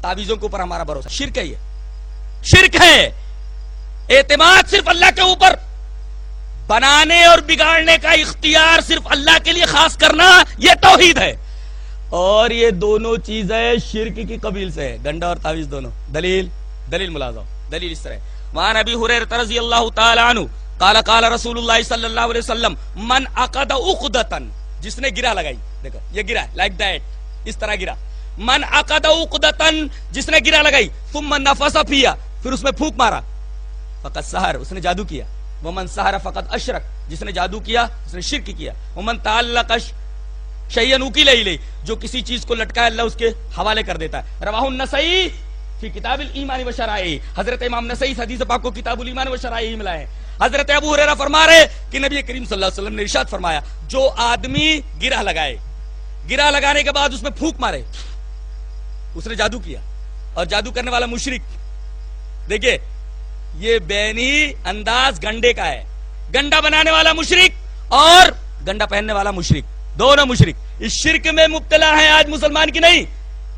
तावीजों के ऊपर हमारा भरोसा, शिरक है, ये शिरक है। एतमाद सिर्फ अल्लाह के ऊपर, बनाने और बिगाड़ने का इख्तियार सिर्फ अल्लाह के लिए खास करना, ये तौहीद है। और ये दोनों चीजें शिरक की कबील से है, गंडा और तावीज दोनों। दलील मुलाज़ा, दलील इस तरह, वहां नबी हुरैरा रज़ियल्लाहु ताला अन्हु काला काला रसूलुल्लाह सल्लल्लाहु अलैहि वसल्लम मन अक़द उक़दतन, जिसने गिरा लगाई, देखो ये गिरा लाइक दैट, इस तरह गिरा, मन अक़द उक़दतन, जिसने गिरा लगाई, सुम्मा नफ़सा फ़ीहा, फिर उसमें फूंक मारा, फ़क़द सहर, उसने जादू किया, वमन सहर फ़क़द अशरक, जिसने जादू किया उसने शिर्क किया, वमन तअल्लक़ शैयन उकिल इलैहि, जो किसी चीज को लटकाए अल्लाह उसके हवाले कर देता है। रवाहु नसई फी किताबिल ईमान व शराई, हजरत इमाम नसई इस हदीस पाक को किताबुल ईमान व शराई में लाए हैं। हजरत अबू हुरैरा फरमा रहे कि नबी करीम सल्लल्लाहु अलैहि वसल्लम ने इरशाद फरमाया, जो आदमी गिरा लगाए, गिरा लगाने के बाद उसमें फूंक मारे, उसने जादू किया, और जादू करने वाला मुशरिक, देखिए ये बैनी अंदाज गंडे का है, गंडा बनाने वाला मुशरिक और गंडा पहनने वाला मुशरिक, दोनों मुशरिक इस शिरक में मुब्तला हैं आज मुसलमान की नहीं।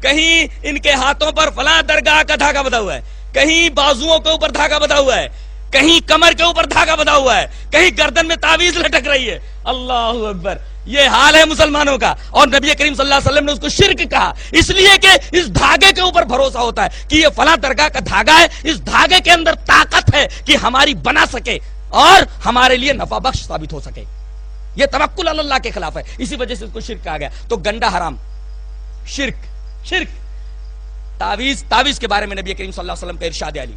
कहीं इनके हाथों पर फलां दरगाह का धागा बंधा हुआ है, कहीं बाजुओं के ऊपर धागा बंधा हुआ है, कहीं कमर के ऊपर धागा बंधा हुआ है, कहीं गर्दन में तावीज लटक रही है। अल्लाहु अकबर, ये हाल है मुसलमानों का। और नबी करीम सल्लल्लाहु अलैहि वसल्लम ने उसको शिरक कहा, इसलिए कि इस धागे के ऊपर भरोसा होता है कि ये फलां दरगाह का धागा है, इस धागे के अंदर ताकत है कि हमारी बना सके और हमारे लिए नफा बख्श साबित हो सके। ये तवक्कुल अल्लाह के खिलाफ है, इसी वजह से इसको शिर्क कहा गया। तो गंडा हराम, शिर्क। तावीज के बारे में नबी करीम सल्लल्लाहु अलैहि वसल्लम का इरशाद अली,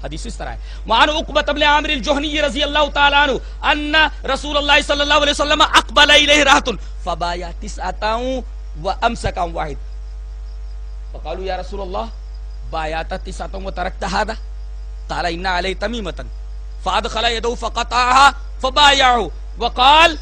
हदीस इस तरह है, वआन उक़बत इब्न आमिर अल-जुहनी रज़ियल्लाहु ताला अन्हु अन्ना रसूलुल्लाह सल्लल्लाहु अलैहि वसल्लम अक़बल इलैहि राहतुन फबाया तिसअतन व अमसका वाहिद फक़ालू या रसूलल्लाह बायात तिसअतन व तरकत हादा क़ाल इन्ना अलैहि तमीमतन फ़अदख़ल यदहु फ़क़तअहा फ़बायअहु व क़ाल